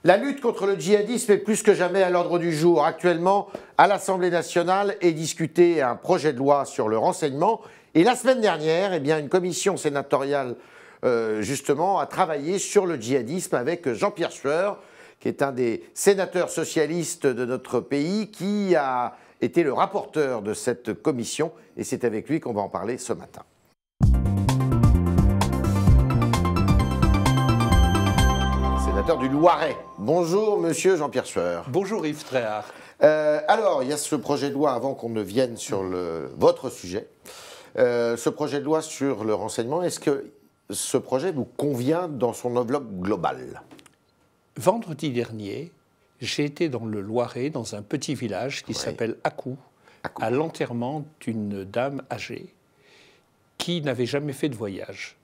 La lutte contre le djihadisme est plus que jamais à l'ordre du jour. Actuellement, à l'Assemblée nationale est discuté un projet de loi sur le renseignement. Et la semaine dernière, une commission sénatoriale justement a travaillé sur le djihadisme avec Jean-Pierre Sueur, qui est un des sénateurs socialistes de notre pays, qui a été le rapporteur de cette commission. Et c'est avec lui qu'on va en parler ce matin. Sénateur du Loiret. Bonjour, monsieur Jean-Pierre Sueur. Bonjour Yves Tréhard. Alors, il y a ce projet de loi, avant qu'on ne vienne sur votre sujet, ce projet de loi sur le renseignement, est-ce que ce projet vous convient dans son enveloppe globale? Vendredi dernier, j'ai été dans le Loiret, dans un petit village qui s'appelle Accou, à l'enterrement d'une dame âgée qui n'avait jamais fait de voyage.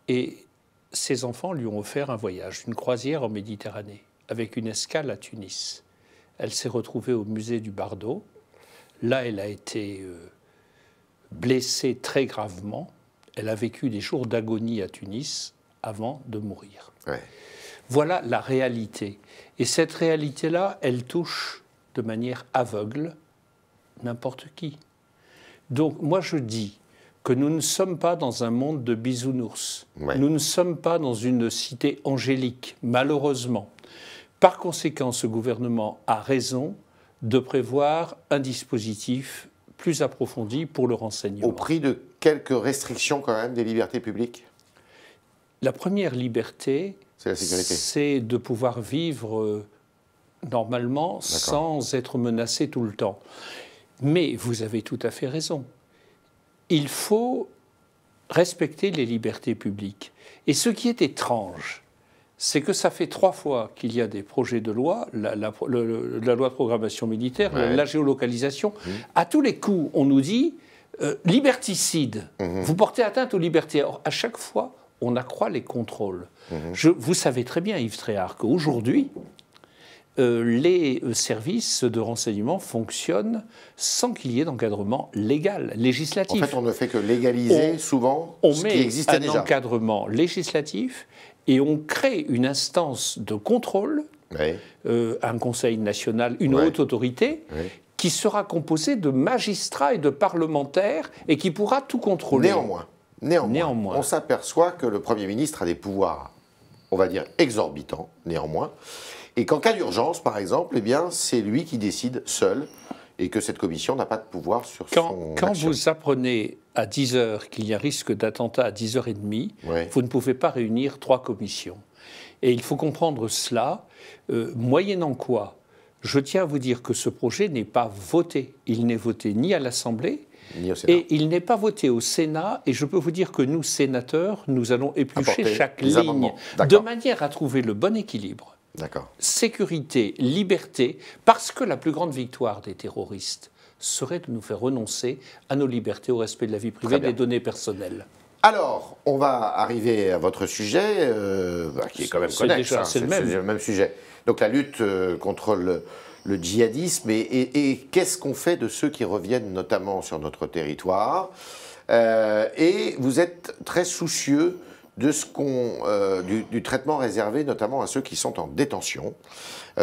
Et ses enfants lui ont offert un voyage, une croisière en Méditerranée, avec une escale à Tunis. Elle s'est retrouvée au musée du Bardo. Là, elle a été blessée très gravement. Elle a vécu des jours d'agonie à Tunis avant de mourir. Ouais. Voilà la réalité. Et cette réalité-là, elle touche de manière aveugle n'importe qui. Donc, moi, je dis que nous ne sommes pas dans un monde de bisounours. Ouais. Nous ne sommes pas dans une cité angélique, malheureusement. Par conséquent, ce gouvernement a raison de prévoir un dispositif plus approfondi pour le renseignement. Au prix de quelques restrictions quand même des libertés publiques? La première liberté, c'est la sécurité. C'est de pouvoir vivre normalement sans être menacé tout le temps. Mais vous avez tout à fait raison. Il faut respecter les libertés publiques. Et ce qui est étrange, c'est que ça fait 3 fois qu'il y a des projets de loi, la loi de programmation militaire, la géolocalisation. À tous les coups, on nous dit liberticide, vous portez atteinte aux libertés. Or, à chaque fois, on accroît les contrôles. Vous savez très bien, Yves Tréhard, qu'aujourd'hui, les services de renseignement fonctionnent sans qu'il y ait d'encadrement légal, législatif. En fait, on ne fait que légaliser souvent ce qui existait déjà. On met un encadrement législatif et on crée une instance de contrôle, un conseil national, une haute autorité, qui sera composée de magistrats et de parlementaires et qui pourra tout contrôler. Néanmoins, on s'aperçoit que le Premier ministre a des pouvoirs, on va dire, exorbitants, néanmoins, et qu'en cas d'urgence, par exemple, c'est lui qui décide seul, et que cette commission n'a pas de pouvoir sur son Quand action. Vous apprenez à 10 h qu'il y a risque d'attentat à 10h30, vous ne pouvez pas réunir 3 commissions. Et il faut comprendre cela, moyennant quoi, je tiens à vous dire que ce projet n'est pas voté. Il n'est voté ni à l'Assemblée, et il n'est pas voté au Sénat, et je peux vous dire que nous, sénateurs, nous allons éplucher chaque ligne de manière à trouver le bon équilibre. Sécurité, liberté, parce que la plus grande victoire des terroristes serait de nous faire renoncer à nos libertés, au respect de la vie privée, des données personnelles. Alors, on va arriver à votre sujet, qui est quand même connexe, c'est le même sujet. Donc la lutte contre le djihadisme et qu'est-ce qu'on fait de ceux qui reviennent notamment sur notre territoire. Et vous êtes très soucieux de du traitement réservé notamment à ceux qui sont en détention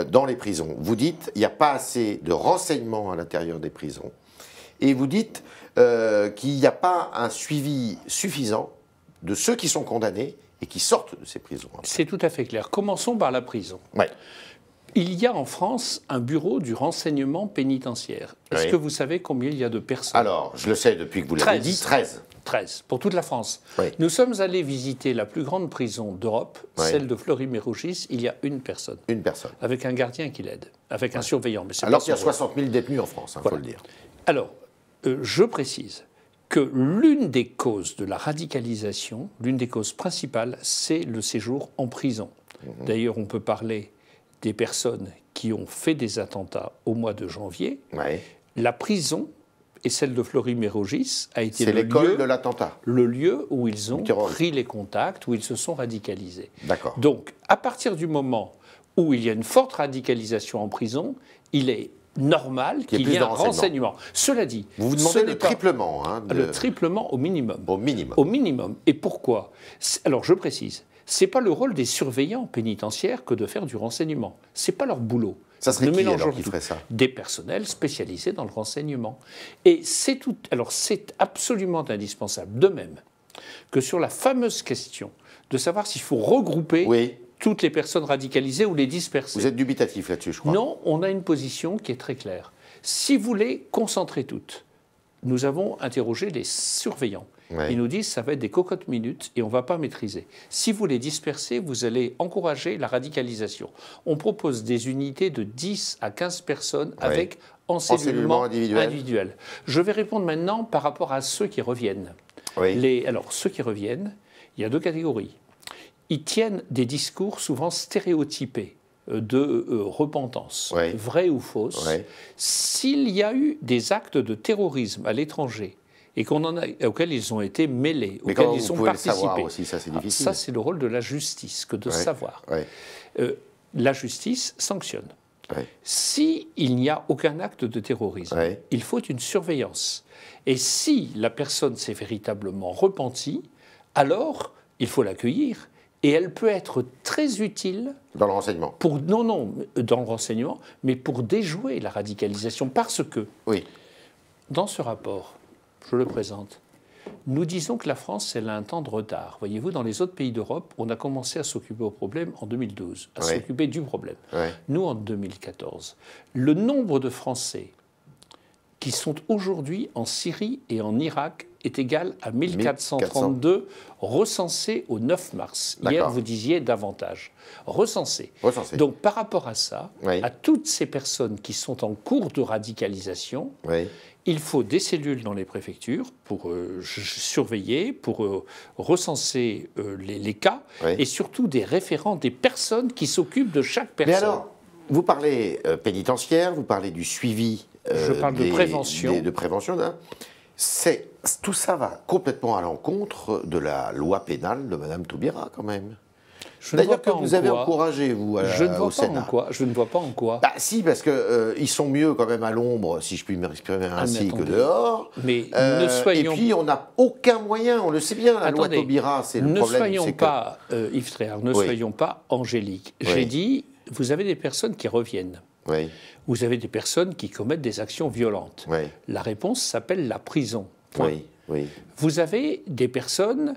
dans les prisons. Vous dites qu'il n'y a pas assez de renseignements à l'intérieur des prisons et vous dites qu'il n'y a pas un suivi suffisant de ceux qui sont condamnés et qui sortent de ces prisons. C'est tout à fait clair. Commençons par la prison. Il y a en France un bureau du renseignement pénitentiaire. Est-ce que vous savez combien il y a de personnes? Alors, je le sais depuis que vous l'avez dit, 13. 13, pour toute la France. Nous sommes allés visiter la plus grande prison d'Europe, celle de Fleury-Mérogis, il y a une personne. Une personne. Avec un gardien qui l'aide, avec un surveillant. Mais alors qu'il y a 60 000 détenus en France, il faut le dire. Alors, je précise que l'une des causes de la radicalisation, l'une des causes principales, c'est le séjour en prison. D'ailleurs, on peut parler des personnes qui ont fait des attentats au mois de janvier. La prison, et celle de Fleury-Mérogis, a été le lieu où ils ont pris les contacts, où ils se sont radicalisés. Donc, à partir du moment où il y a une forte radicalisation en prison, il est normal qu'il y ait un renseignement. Cela dit, vous demandez le triplement. Le triplement au minimum. Au minimum. Au minimum. Et pourquoi? Alors, je précise, Ce n'est pas le rôle des surveillants pénitentiaires que de faire du renseignement. Ce n'est pas leur boulot. Ça serait qui alors qui ferait ça? Des personnels spécialisés dans le renseignement. Et c'est tout. Alors c'est absolument indispensable. De même que sur la fameuse question de savoir s'il faut regrouper toutes les personnes radicalisées ou les disperser. Vous êtes dubitatif là-dessus, je crois. Non, on a une position qui est très claire. Si vous les concentrez toutes, nous avons interrogé les surveillants. Ils nous disent que ça va être des cocottes minutes et on ne va pas maîtriser. Si vous les dispersez, vous allez encourager la radicalisation. On propose des unités de 10 à 15 personnes avec encellulement individuel. Je vais répondre maintenant par rapport à ceux qui reviennent. Alors, ceux qui reviennent, il y a deux catégories. Ils tiennent des discours souvent stéréotypés de repentance, vrais ou fausses. S'il y a eu des actes de terrorisme à l'étranger et auxquels ils ont été mêlés, auxquels ils ont participé, aussi, ça c'est difficile. Ça c'est le rôle de la justice que de savoir. La justice sanctionne. S'il n'y a aucun acte de terrorisme, il faut une surveillance. Et si la personne s'est véritablement repentie, alors il faut l'accueillir. Et elle peut être très utile... Dans le renseignement. Non, dans le renseignement, mais pour déjouer la radicalisation. Parce que, dans ce rapport, je le présente, nous disons que la France, elle a un temps de retard. Voyez-vous, dans les autres pays d'Europe, on a commencé à s'occuper au problème en 2012, à s'occuper du problème. Nous, en 2014. Le nombre de Français qui sont aujourd'hui en Syrie et en Irak est égal à 1432 recensés au 9 mars. Hier, vous disiez davantage. Recensés. Donc, par rapport à ça, à toutes ces personnes qui sont en cours de radicalisation, il faut des cellules dans les préfectures pour surveiller, pour recenser les cas, et surtout des référents, des personnes qui s'occupent de chaque personne. Mais alors, vous parlez pénitentiaire, vous parlez du suivi. Je parle de prévention. De prévention. Tout ça va complètement à l'encontre de la loi pénale de Mme Taubira, quand même. D'ailleurs, que vous avez encouragé, vous, au Sénat. Je ne vois pas en quoi. Bah, si, parce qu'ils sont mieux quand même à l'ombre, si je puis m'exprimer ainsi, que dehors. Mais ne soyons... Et puis, on n'a aucun moyen, on le sait bien, la loi Taubira, c'est le problème. Ne soyons pas, Yves Tréhard, ne soyons pas angéliques. J'ai dit, vous avez des personnes qui reviennent. Vous avez des personnes qui commettent des actions violentes. La réponse s'appelle la prison. Point. Vous avez des personnes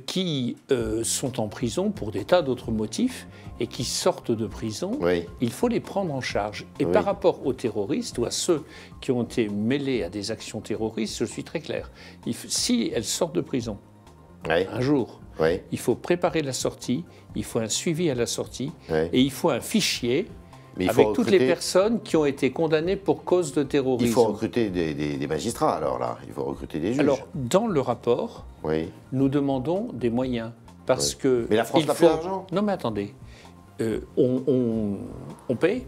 qui sont en prison pour des tas d'autres motifs et qui sortent de prison. Il faut les prendre en charge. Et par rapport aux terroristes ou à ceux qui ont été mêlés à des actions terroristes, je suis très clair. Si elles sortent de prison, un jour, il faut préparer la sortie, il faut un suivi à la sortie et il faut un fichier avec toutes les personnes qui ont été condamnées pour cause de terrorisme. Il faut recruter des magistrats, alors là. Il faut recruter des juges. Alors, dans le rapport, nous demandons des moyens. Parce que... Mais la France n'a plus d'argent. Non, mais attendez. On paie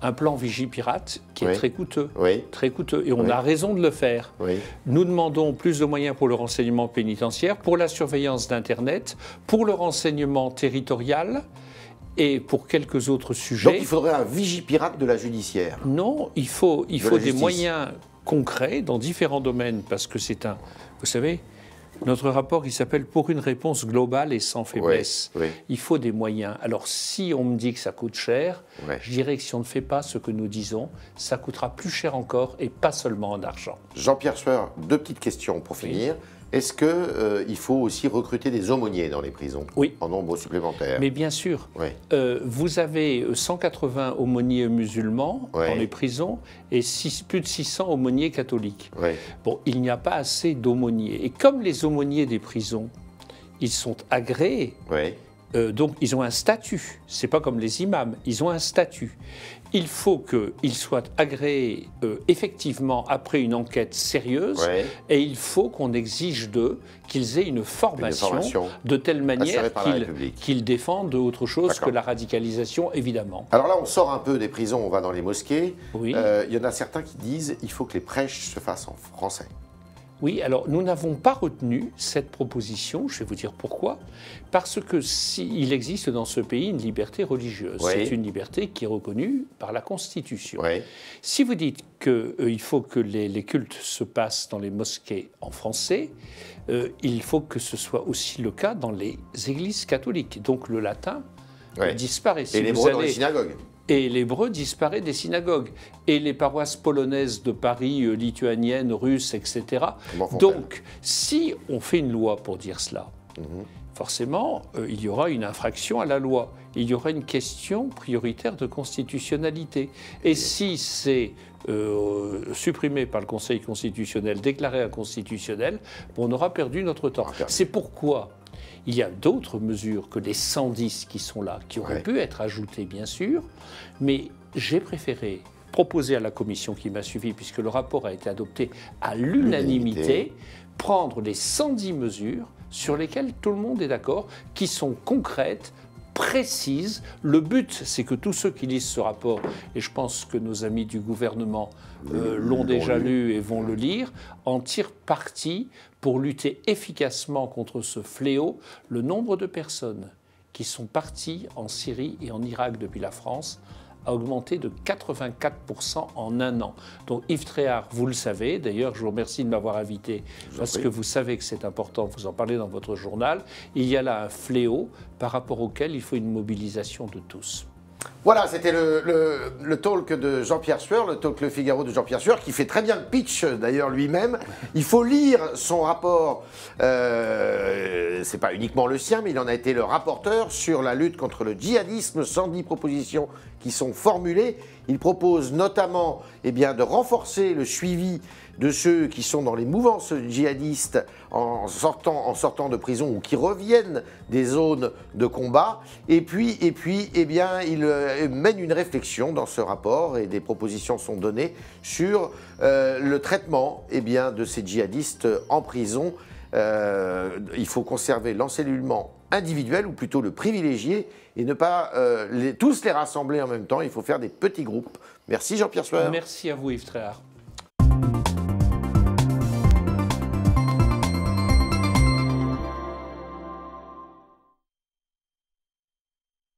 un plan Vigipirate qui est très coûteux. Très coûteux. Et on a raison de le faire. Nous demandons plus de moyens pour le renseignement pénitentiaire, pour la surveillance d'Internet, pour le renseignement territorial, et pour quelques autres sujets. Donc il faudrait un Vigipirate de la judiciaire. Non, il faut des moyens concrets dans différents domaines, parce que c'est un... Vous savez, notre rapport, il s'appelle « Pour une réponse globale et sans faiblesse ». Il faut des moyens. Alors si on me dit que ça coûte cher, je dirais que si on ne fait pas ce que nous disons, ça coûtera plus cher encore, et pas seulement en argent. Jean-Pierre Sueur, deux petites questions pour finir. Est-ce qu'il faut aussi recruter des aumôniers dans les prisons en nombre supplémentaire? Mais bien sûr. Vous avez 180 aumôniers musulmans dans les prisons et plus de 600 aumôniers catholiques. Bon, il n'y a pas assez d'aumôniers. Et comme les aumôniers des prisons, ils sont agréés, donc ils ont un statut. Ce n'est pas comme les imams, ils ont un statut. Il faut qu'ils soient agréés effectivement après une enquête sérieuse et il faut qu'on exige d'eux qu'ils aient une formation de telle manière qu'ils défendent autre chose que la radicalisation, évidemment. Alors là, on sort un peu des prisons, on va dans les mosquées. Il y en a certains qui disent qu'il faut que les prêches se fassent en français. Oui, alors nous n'avons pas retenu cette proposition, je vais vous dire pourquoi. Parce que il existe dans ce pays une liberté religieuse. Oui. C'est une liberté qui est reconnue par la Constitution. Oui. Si vous dites qu'il faut que les cultes se passent dans les mosquées en français, il faut que ce soit aussi le cas dans les églises catholiques. Donc le latin disparaît. Et l'hébreu dans les synagogues. Et l'hébreu disparaît des synagogues. Et les paroisses polonaises de Paris, lituaniennes, russes, etc. Donc, si on fait une loi pour dire cela, forcément, il y aura une infraction à la loi. Il y aura une question prioritaire de constitutionnalité. Et si c'est supprimé par le Conseil constitutionnel, déclaré inconstitutionnel, on aura perdu notre temps. C'est pourquoi il y a d'autres mesures que les 110 qui sont là, qui auraient pu être ajoutées, bien sûr, mais j'ai préféré proposer à la commission qui m'a suivi, puisque le rapport a été adopté à l'unanimité, prendre les 110 mesures sur lesquelles tout le monde est d'accord, qui sont concrètes, précises. Le but, c'est que tous ceux qui lisent ce rapport, et je pense que nos amis du gouvernement l'ont déjà lu et vont le lire, en tirent parti pour lutter efficacement contre ce fléau. Le nombre de personnes qui sont parties en Syrie et en Irak depuis la France a augmenté de 84% en un an. Donc Yves Tréhard, vous le savez, d'ailleurs je vous remercie de m'avoir invité parce que vous savez que c'est important, vous en parlez dans votre journal, il y a là un fléau par rapport auquel il faut une mobilisation de tous. Voilà, c'était le talk de Jean-Pierre Sueur, le talk Le Figaro de Jean-Pierre Sueur, qui fait très bien le pitch d'ailleurs lui-même. Il faut lire son rapport, c'est pas uniquement le sien, mais il en a été le rapporteur sur la lutte contre le djihadisme, 110 propositions qui sont formulées. Il propose notamment de renforcer le suivi de ceux qui sont dans les mouvances djihadistes en sortant de prison ou qui reviennent des zones de combat. Et puis il mène une réflexion dans ce rapport et des propositions sont données sur le traitement de ces djihadistes en prison. Il faut conserver l'encellulement individuel, ou plutôt le privilégier, et ne pas tous les rassembler en même temps. Il faut faire des petits groupes. Merci Jean-Pierre Sueur. Merci à vous Yves Tréhard.